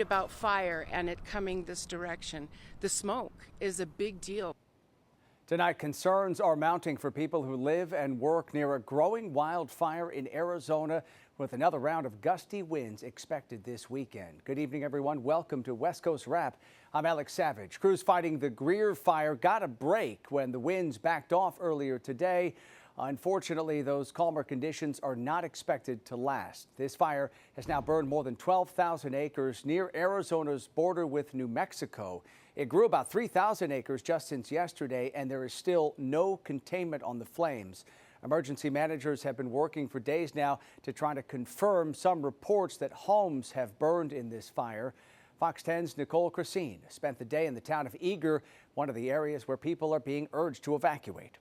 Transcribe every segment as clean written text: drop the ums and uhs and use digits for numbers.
about fire and it coming this direction. The smoke is a big deal. Tonight, concerns are mounting for people who live and work near a growing wildfire in Arizona, with another round of gusty winds expected this weekend. Good evening, everyone. Welcome to West Coast Wrap. I'm Alex Savage. Crews fighting the Greer fire got a break when the winds backed off earlier today. Unfortunately, those calmer conditions are not expected to last. This fire has now burned more than 12,000 acres near Arizona's border with New Mexico. It grew about 3,000 acres just since yesterday, and there is still no containment on the flames. Emergency managers have been working for days now to try to confirm some reports that homes have burned in this fire. Fox 10's Nicole Christine spent the day in the town of Eager, one of the areas where people are being urged to evacuate.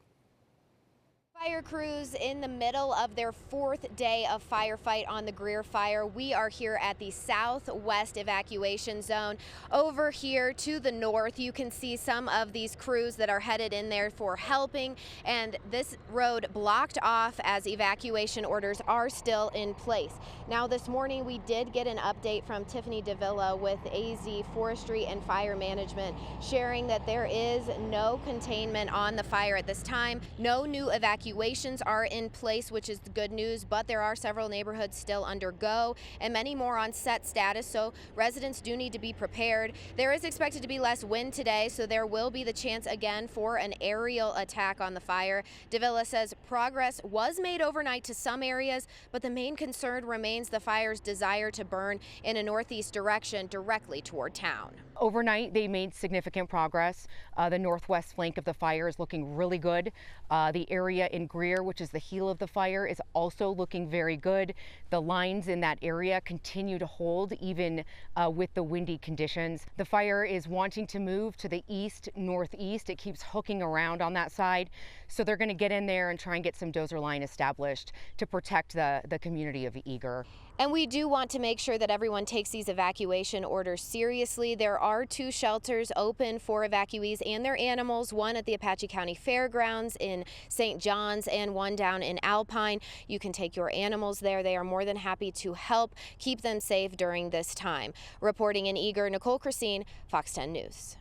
Fire crews in the middle of their fourth day of firefight on the Greer fire. We are here at the southwest evacuation zone. Over here to the north, you can see some of these crews that are headed in there for helping, and this road blocked off as evacuation orders are still in place. Now this morning we did get an update from Tiffany Davila with AZ Forestry and Fire Management, sharing that there is no containment on the fire at this time. No new evacuations are in place, which is the good news, but there are several neighborhoods still under go and many more on set status, so residents do need to be prepared. There is expected to be less wind today, so there will be the chance again for an aerial attack on the fire. Davila says progress was made overnight to some areas, but the main concern remains the fire's desire to burn in a northeast direction directly toward town. Overnight, they made significant progress. The northwest flank of the fire is looking really good. The area in Greer, which is the heel of the fire, is also looking very good. The lines in that area continue to hold even with the windy conditions. The fire is wanting to move to the east northeast. It keeps hooking around on that side. So they're going to get in there and try and get some dozer line established to protect the community of Eager. And we do want to make sure that everyone takes these evacuation orders seriously. There are 2 shelters open for evacuees and their animals, one at the Apache County Fairgrounds in St. John's and one down in Alpine. You can take your animals there. They are more than happy to help keep them safe during this time. Reporting in Eager, Nicole Christine, Fox 10 News.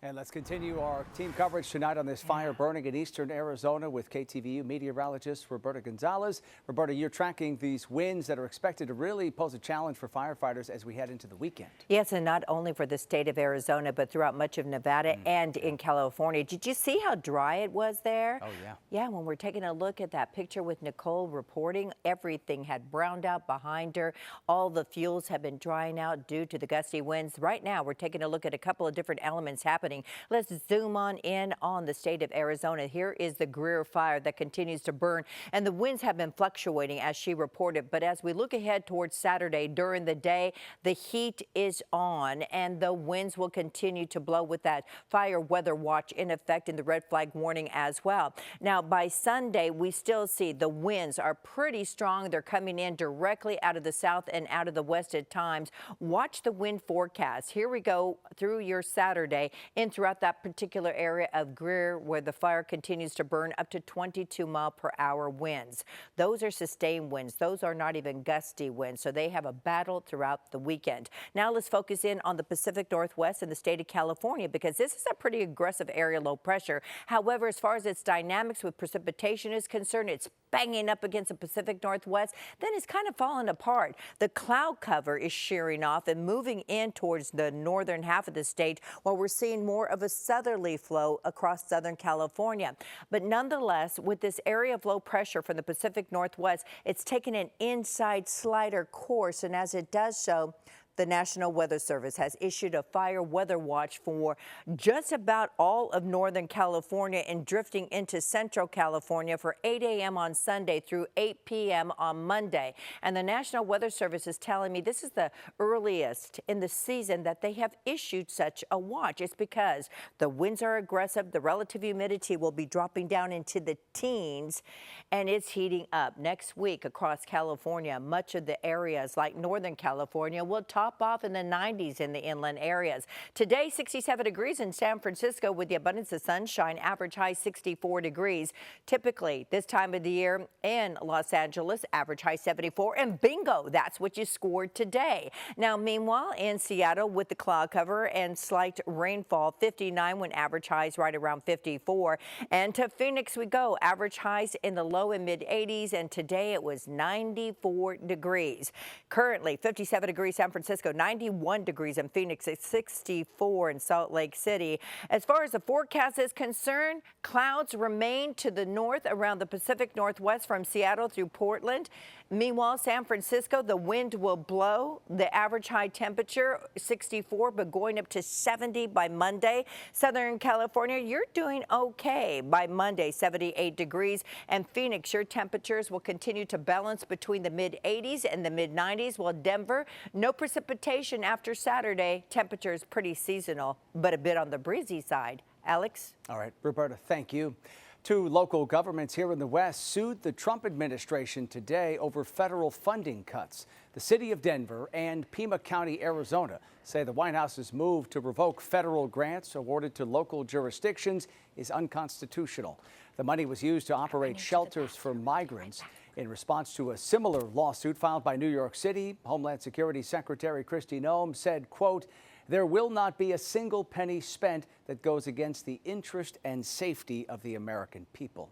And let's continue our team coverage tonight on this fire burning in eastern Arizona with KTVU meteorologist Roberta Gonzalez. Roberta, you're tracking these winds that are expected to really pose a challenge for firefighters as we head into the weekend. Yes, and not only for the state of Arizona, but throughout much of Nevada and in California. Did you see how dry it was there? Oh, yeah. Yeah, when we're taking a look at that picture with Nicole reporting, everything had browned out behind her. All the fuels have been drying out due to the gusty winds. Right now, we're taking a look at a couple of different elements happening. Let's zoom on in on the state of Arizona. Here is the Greer fire that continues to burn, and the winds have been fluctuating as she reported. But as we look ahead towards Saturday during the day, the heat is on and the winds will continue to blow with that fire weather watch in effect and the red flag warning as well. Now by Sunday, we still see the winds are pretty strong. They're coming in directly out of the south and out of the west at times. Watch the wind forecast. Here we go through your Saturday in throughout that particular area of Greer, where the fire continues to burn, up to 22-mile-per-hour winds. Those are sustained winds. Those are not even gusty winds, so they have a battle throughout the weekend. Now let's focus in on the Pacific Northwest and the state of California, because this is a pretty aggressive area low pressure. However, as far as its dynamics with precipitation is concerned, it's banging up against the Pacific Northwest, then it's kind of falling apart. The cloud cover is shearing off and moving in towards the northern half of the state, while we're seeing more of a southerly flow across Southern California. But nonetheless, with this area of low pressure from the Pacific Northwest, it's taken an inside slider course, and as it does so, the National Weather Service has issued a fire weather watch for just about all of Northern California and drifting into Central California for 8 a.m. on Sunday through 8 p.m. on Monday. And the National Weather Service is telling me this is the earliest in the season that they have issued such a watch. It's because the winds are aggressive, the relative humidity will be dropping down into the teens, and it's heating up. Next week across California, much of the areas like Northern California will talk top off in the 90s in the inland areas. Today, 67 degrees in San Francisco with the abundance of sunshine, average high 64 degrees. Typically, this time of the year in Los Angeles, average high 74, and bingo, that's what you scored today. Now, meanwhile, in Seattle with the cloud cover and slight rainfall, 59 when average highs right around 54. And to Phoenix we go, average highs in the low and mid 80s, and today it was 94 degrees. Currently 57 degrees San Francisco, 91 degrees in Phoenix, 64 in Salt Lake City. As far as the forecast is concerned, clouds remain to the north around the Pacific Northwest from Seattle through Portland. Meanwhile, San Francisco, the wind will blow. The average high temperature 64, but going up to 70 by Monday. Southern California, you're doing okay by Monday, 78 degrees. And Phoenix, your temperatures will continue to balance between the mid 80s and the mid 90s. While Denver, no precipitation after Saturday. Temperatures pretty seasonal, but a bit on the breezy side. Alex? All right, Roberta, thank you. Two local governments here in the West sued the Trump administration today over federal funding cuts. The city of Denver and Pima County, Arizona, say the White House's move to revoke federal grants awarded to local jurisdictions is unconstitutional. The money was used to operate shelters for migrants. In response to a similar lawsuit filed by New York City, Homeland Security Secretary Kristi Noem said, quote, "There will not be a single penny spent that goes against the interest and safety of the American people."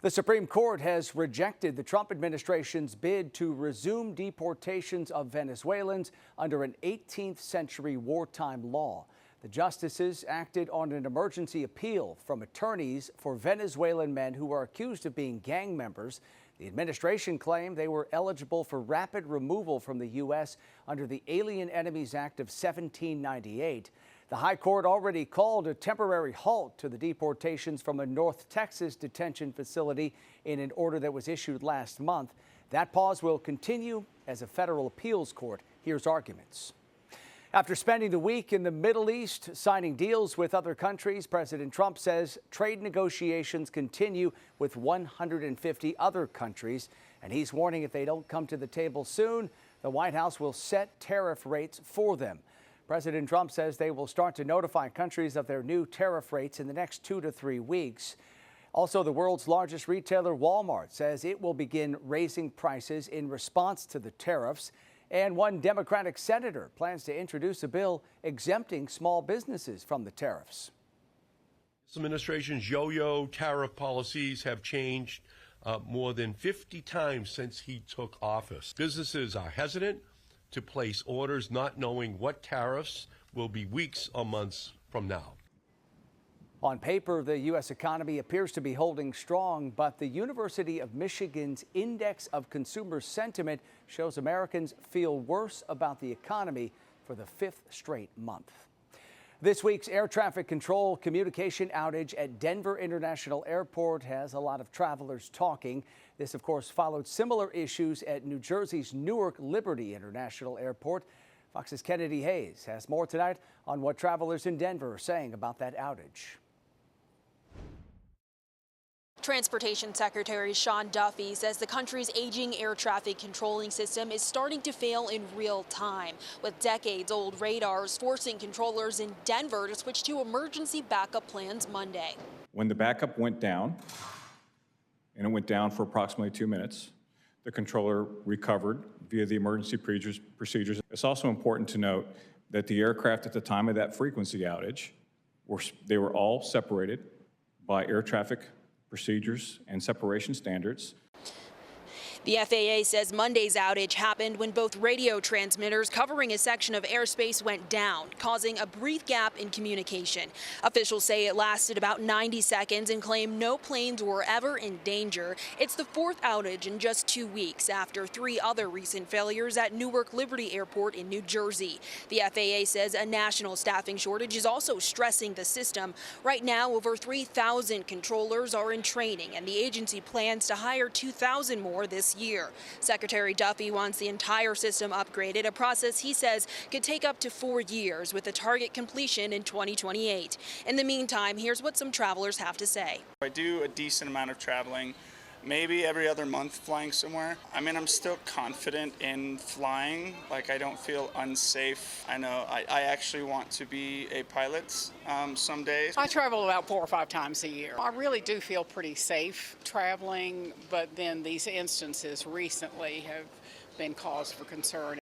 The Supreme Court has rejected the Trump administration's bid to resume deportations of Venezuelans under an 18th century wartime law. The justices acted on an emergency appeal from attorneys for Venezuelan men who are accused of being gang members. The administration claimed they were eligible for rapid removal from the U.S. under the Alien Enemies Act of 1798. The High Court already called a temporary halt to the deportations from a North Texas detention facility in an order that was issued last month. That pause will continue as a federal appeals court hears arguments. After spending the week in the Middle East signing deals with other countries, President Trump says trade negotiations continue with 150 other countries. And he's warning if they don't come to the table soon, the White House will set tariff rates for them. President Trump says they will start to notify countries of their new tariff rates in the next 2 to 3 weeks. Also, the world's largest retailer, Walmart, says it will begin raising prices in response to the tariffs. And one Democratic senator plans to introduce a bill exempting small businesses from the tariffs. This administration's yo-yo tariff policies have changed more than 50 times since he took office. Businesses are hesitant to place orders not knowing what tariffs will be weeks or months from now. On paper, the U.S. economy appears to be holding strong, but the University of Michigan's Index of Consumer Sentiment shows Americans feel worse about the economy for the 5th straight month. This week's air traffic control communication outage at Denver International Airport has a lot of travelers talking. This, of course, followed similar issues at New Jersey's Newark Liberty International Airport. Fox's Kennedy Hayes has more tonight on what travelers in Denver are saying about that outage. Transportation Secretary Sean Duffy says the country's aging air traffic controlling system is starting to fail in real time, with decades-old radars forcing controllers in Denver to switch to emergency backup plans Monday. When the backup went down, and it went down for approximately 2 minutes, the controller recovered via the emergency procedures. It's also important to note that the aircraft at the time of that frequency outage, they were all separated by air traffic procedures and separation standards. The FAA says Monday's outage happened when both radio transmitters covering a section of airspace went down, causing a brief gap in communication. Officials say it lasted about 90 seconds and claim no planes were ever in danger. It's the 4th outage in just 2 weeks after 3 other recent failures at Newark Liberty Airport in New Jersey. The FAA says a national staffing shortage is also stressing the system. Right now, over 3,000 controllers are in training, and the agency plans to hire 2,000 more this year. Secretary Duffy wants the entire system upgraded, a process he says could take up to 4 years, with a target completion in 2028. In the meantime, here's what some travelers have to say. I do a decent amount of traveling maybe every other month flying somewhere. I mean, I'm still confident in flying. Like, I don't feel unsafe. I know I actually want to be a pilot someday. I travel about 4 or 5 times a year. I really do feel pretty safe traveling, but then these instances recently have been cause for concern.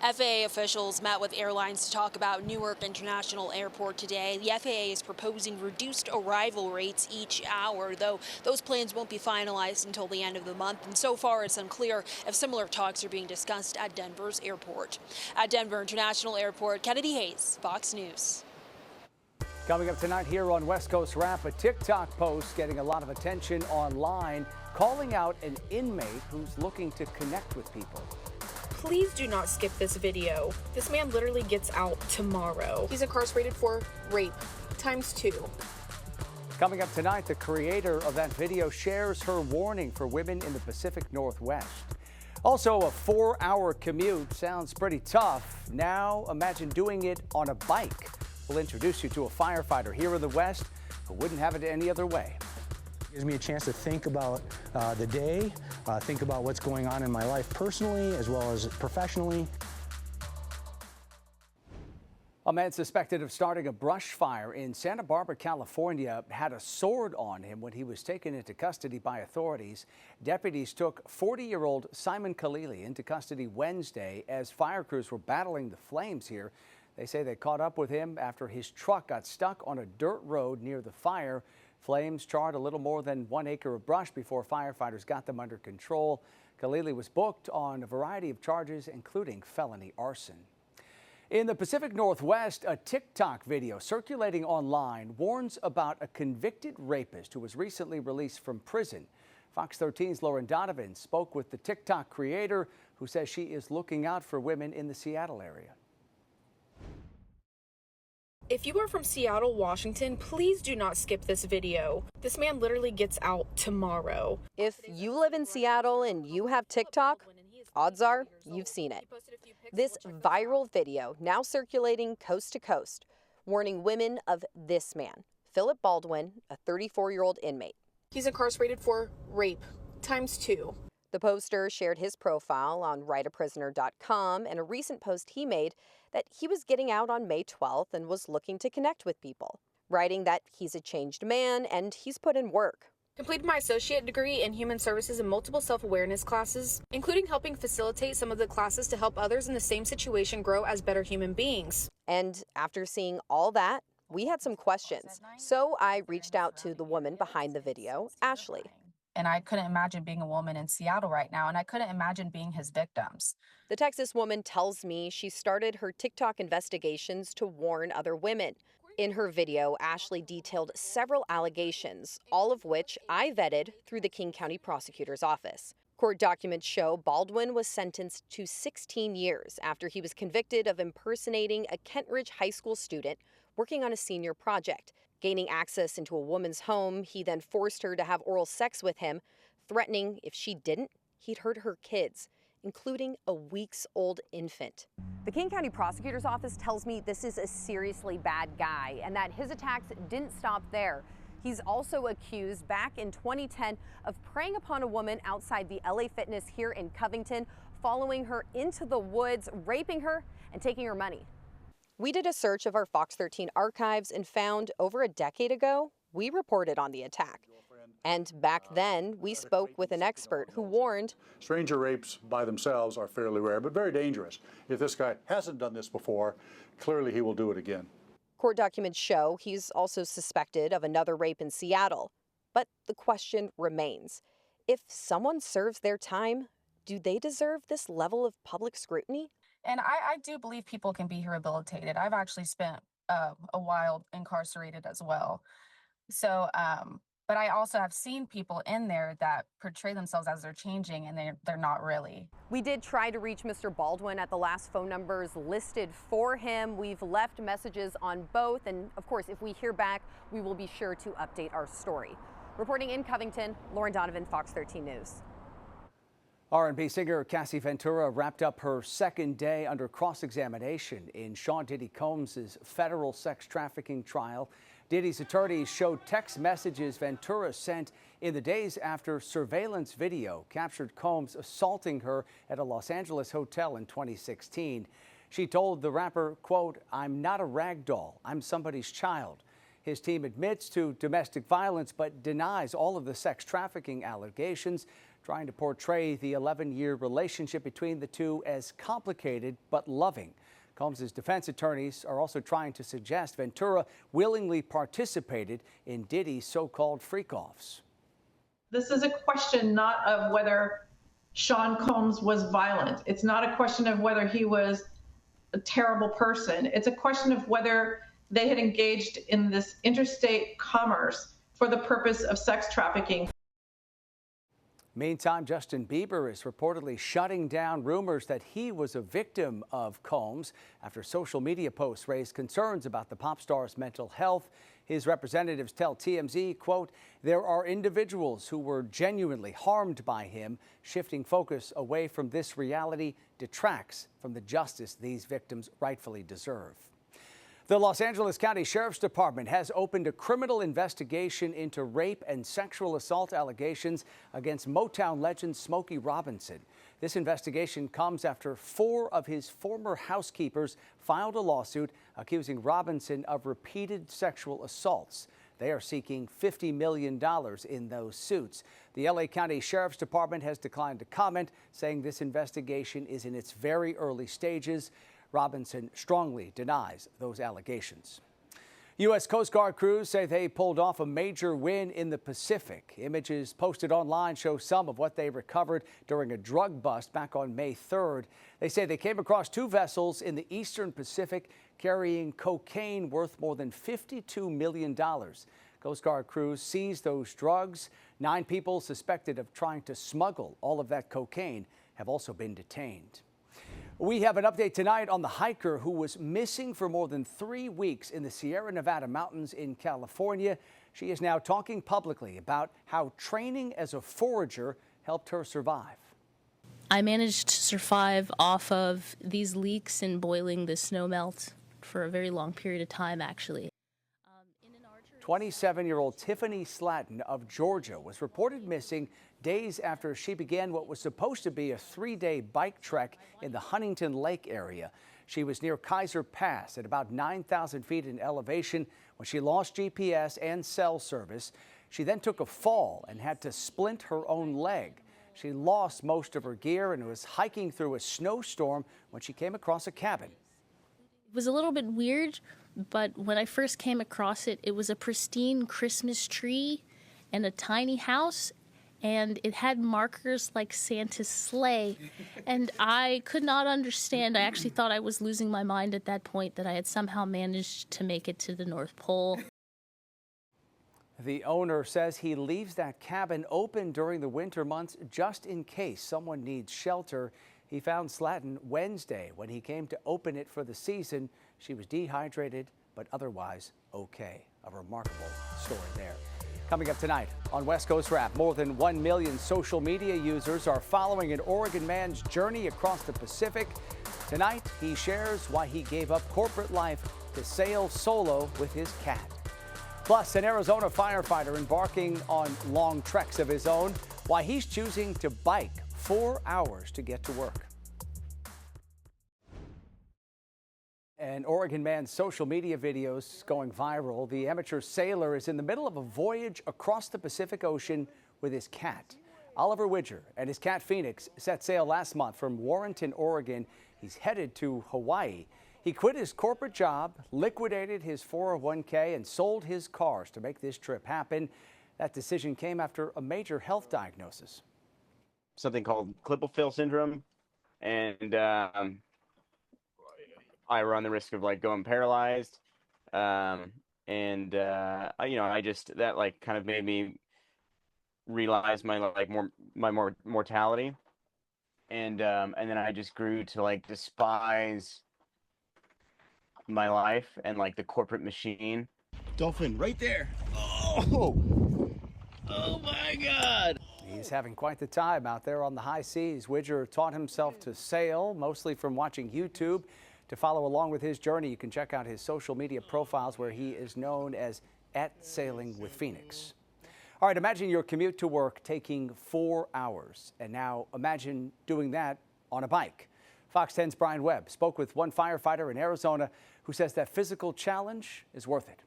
FAA officials met with airlines to talk about Newark International Airport today. The FAA is proposing reduced arrival rates each hour, though those plans won't be finalized until the end of the month. And so far, it's unclear if similar talks are being discussed at Denver's airport. At Denver International Airport, Kennedy Hayes, Fox News. Coming up tonight here on West Coast Wrap, a TikTok post getting a lot of attention online, calling out an inmate who's looking to connect with people. Please do not skip this video. This man literally gets out tomorrow. He's incarcerated for rape ×2. Coming up tonight, the creator of that video shares her warning for women in the Pacific Northwest. Also, a 4-hour commute sounds pretty tough. Now imagine doing it on a bike. We'll introduce you to a firefighter here in the West who wouldn't have it any other way. It gives me a chance to think about the day, think about what's going on in my life personally as well as professionally. A man suspected of starting a brush fire in Santa Barbara, California, had a sword on him when he was taken into custody by authorities. Deputies took 40-year-old Simon Khalili into custody Wednesday as fire crews were battling the flames here. They say they caught up with him after his truck got stuck on a dirt road near the fire. Flames charred a little more than 1 acre of brush before firefighters got them under control. Khalili was booked on a variety of charges, including felony arson. In the Pacific Northwest, a TikTok video circulating online warns about a convicted rapist who was recently released from prison. Fox 13's Lauren Donovan spoke with the TikTok creator, who says she is looking out for women in the Seattle area. If you are from Seattle, Washington, please do not skip this video. This man literally gets out tomorrow. If you live in Seattle and you have TikTok, odds are you've seen it. This viral video now circulating coast to coast, warning women of this man, Philip Baldwin, a 34-year-old inmate. He's incarcerated for rape ×2. The poster shared his profile on writeaprisoner.com and a recent post he made that he was getting out on May 12th and was looking to connect with people, writing that he's a changed man and he's put in work. Completed my associate degree in human services and multiple self-awareness classes, including helping facilitate some of the classes to help others in the same situation grow as better human beings. And after seeing all that, we had some questions. So I reached out to the woman behind the video, Ashley. And I couldn't imagine being a woman in Seattle right now, and I couldn't imagine being his victims. The Texas woman tells me she started her TikTok investigations to warn other women. In her video, Ashley detailed several allegations, all of which I vetted through the King County Prosecutor's Office. Court documents show Baldwin was sentenced to 16 years after he was convicted of impersonating a Kent Ridge High School student working on a senior project. Gaining access into a woman's home, he then forced her to have oral sex with him, threatening if she didn't, he'd hurt her kids, including a weeks-old infant. The King County Prosecutor's Office tells me this is a seriously bad guy and that his attacks didn't stop there. He's also accused back in 2010 of preying upon a woman outside the LA Fitness here in Covington, following her into the woods, raping her, and taking her money. We did a search of our Fox 13 archives and found over a decade ago, we reported on the attack. And back then, we spoke with an expert who warned, stranger rapes by themselves are fairly rare, but very dangerous. If this guy hasn't done this before, clearly he will do it again. Court documents show he's also suspected of another rape in Seattle. But the question remains, if someone serves their time, do they deserve this level of public scrutiny? And I do believe people can be rehabilitated. I've actually spent a while incarcerated as well. So, but I also have seen people in there that portray themselves as they're changing, and they're not really. We did try to reach Mr. Baldwin at the last phone numbers listed for him. We've left messages on both, and of course, if we hear back, we will be sure to update our story. Reporting in Covington, Lauren Donovan, Fox 13 News. R&B singer Cassie Ventura wrapped up her second day under cross-examination in Sean Diddy Combs' federal sex trafficking trial. Diddy's attorneys showed text messages Ventura sent in the days after surveillance video captured Combs assaulting her at a Los Angeles hotel in 2016. She told the rapper, quote, "I'm not a rag doll. I'm somebody's child." His team admits to domestic violence but denies all of the sex trafficking allegations, trying to portray the 11-year relationship between the two as complicated but loving. Combs' defense attorneys are also trying to suggest Ventura willingly participated in Diddy's so-called freak-offs. This is a question not of whether Sean Combs was violent. It's not a question of whether he was a terrible person. It's a question of whether they had engaged in this interstate commerce for the purpose of sex trafficking. Meantime, Justin Bieber is reportedly shutting down rumors that he was a victim of Combs after social media posts raised concerns about the pop star's mental health. His representatives tell TMZ, quote, "There are individuals who were genuinely harmed by him. Shifting focus away from this reality detracts from the justice these victims rightfully deserve." The Los Angeles County Sheriff's Department has opened a criminal investigation into rape and sexual assault allegations against Motown legend Smokey Robinson. This investigation comes after 4 of his former housekeepers filed a lawsuit accusing Robinson of repeated sexual assaults. They are seeking $50 million in those suits. The LA County Sheriff's Department has declined to comment, saying this investigation is in its very early stages. Robinson strongly denies those allegations. U.S. Coast Guard crews say they pulled off a major win in the Pacific. Images posted online show some of what they recovered during a drug bust back on May 3rd. They say they came across 2 vessels in the eastern Pacific carrying cocaine worth more than $52 million. Coast Guard crews seized those drugs. 9 people suspected of trying to smuggle all of that cocaine have also been detained. We have an update tonight on the hiker who was missing for more than 3 weeks in the Sierra Nevada mountains in California. She is now talking publicly about how training as a forager helped her survive. I managed to survive off of these leaks and boiling the snow melt for a very long period of time, actually. 27-year-old Tiffany Slatton of Georgia was reported missing days after she began what was supposed to be a 3-day bike trek in the Huntington Lake area. She was near Kaiser Pass at about 9,000 feet in elevation when she lost GPS and cell service. She then took a fall and had to splint her own leg. She lost most of her gear and was hiking through a snowstorm when she came across a cabin. It was a little bit weird, but when I first came across it, it was a pristine Christmas tree and a tiny house, and it had markers like Santa's sleigh, and I could not understand. I actually thought I was losing my mind at that point, that I had somehow managed to make it to the North Pole. The owner says he leaves that cabin open during the winter months just in case someone needs shelter. He found Slatton Wednesday when he came to open it for the season. She was dehydrated, but otherwise okay. A remarkable story there. Coming up tonight on West Coast Wrap, more than 1 million social media users are following an Oregon man's journey across the Pacific. Tonight, he shares why he gave up corporate life to sail solo with his cat. Plus, an Arizona firefighter embarking on long treks of his own, why he's choosing to bike 4 hours to get to work. An Oregon man's social media videos going viral. The amateur sailor is in the middle of a voyage across the Pacific Ocean with his cat. Oliver Widger and his cat Phoenix set sail last month from Warrenton, Oregon. He's headed to Hawaii. He quit his corporate job, liquidated his 401k, and sold his cars to make this trip happen. That decision came after a major health diagnosis. Something called Klippel-Feil syndrome, and I run the risk of like going paralyzed, I just that like kind of made me realize my mortality, and then I just grew to like despise my life and like the corporate machine. Dolphin right there. Oh my God. He's having quite the time out there on the high seas. Widger taught himself to sail, mostly from watching YouTube. To follow along with his journey, you can check out his social media profiles where he is known as at Sailing with Phoenix. All right, imagine your commute to work taking 4 hours. And now imagine doing that on a bike. Fox 10's Brian Webb spoke with one firefighter in Arizona who says that physical challenge is worth it.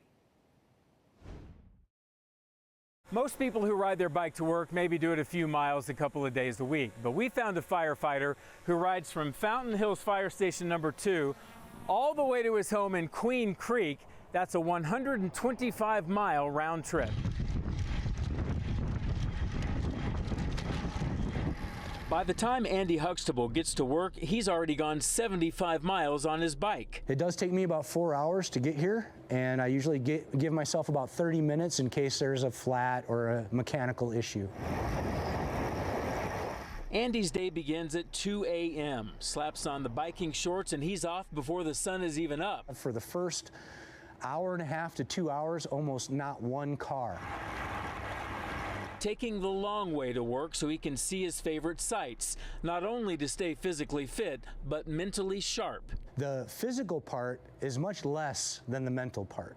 Most people who ride their bike to work maybe do it a few miles a couple of days a week, but we found a firefighter who rides from Fountain Hills Fire Station number 2 all the way to his home in Queen Creek. That's a 125-mile round trip. By the time Andy Huxtable gets to work, he's already gone 75 miles on his bike. It does take me about 4 hours to get here, and I usually give myself about 30 minutes in case there's a flat or a mechanical issue. Andy's day begins at 2 a.m., slaps on the biking shorts, and he's off before the sun is even up. For the first hour and a half to 2 hours, almost not one car. Taking the long way to work so he can see his favorite sights, not only to stay physically fit, but mentally sharp. The physical part is much less than the mental part.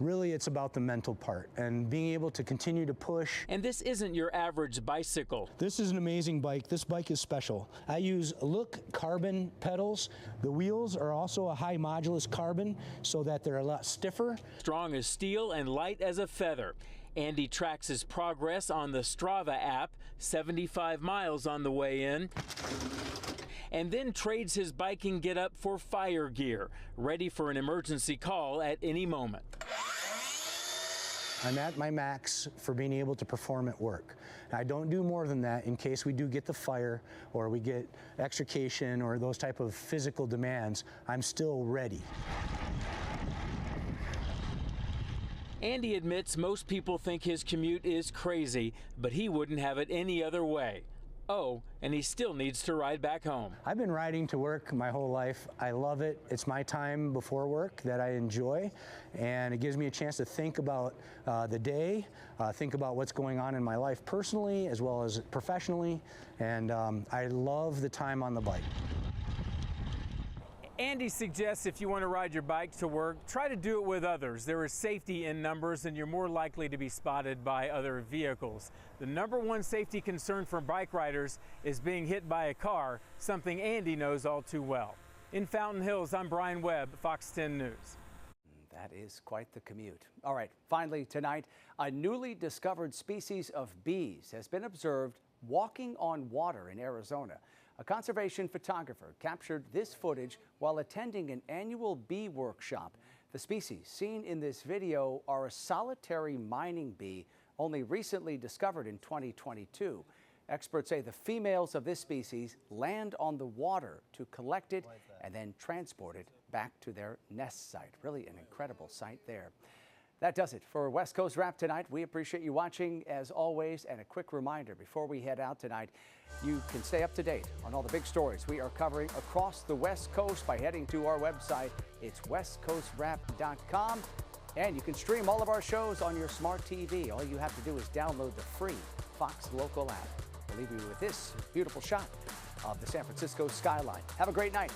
Really, it's about the mental part and being able to continue to push. And this isn't your average bicycle. This is an amazing bike. This bike is special. I use Look carbon pedals. The wheels are also a high modulus carbon so that they're a lot stiffer. Strong as steel and light as a feather. Andy tracks his progress on the Strava app, 75 miles on the way in, and then trades his biking getup for fire gear, ready for an emergency call at any moment. I'm at my max for being able to perform at work. I don't do more than that in case we do get the fire or we get extrication or those type of physical demands. I'm still ready. Andy admits most people think his commute is crazy, but he wouldn't have it any other way. Oh, and he still needs to ride back home. I've been riding to work my whole life. I love it. It's my time before work that I enjoy, and it gives me a chance to think about the day, think about what's going on in my life personally as well as professionally, and I love the time on the bike. Andy suggests if you want to ride your bike to work, try to do it with others. There is safety in numbers and you're more likely to be spotted by other vehicles. The #1 safety concern for bike riders is being hit by a car, something Andy knows all too well. In Fountain Hills, I'm Brian Webb, Fox 10 News. That is quite the commute. All right, finally tonight, a newly discovered species of bees has been observed walking on water in Arizona. A conservation photographer captured this footage while attending an annual bee workshop. The species seen in this video are a solitary mining bee, only recently discovered in 2022. Experts say the females of this species land on the water to collect it and then transport it back to their nest site. Really an incredible sight there. That does it for West Coast Wrap tonight. We appreciate you watching as always, and a quick reminder before we head out tonight, you can stay up to date on all the big stories we are covering across the West Coast by heading to our website. It's westcoastwrap.com, and you can stream all of our shows on your smart TV. All you have to do is download the free Fox Local app. We'll leave you with this beautiful shot of the San Francisco skyline. Have a great night.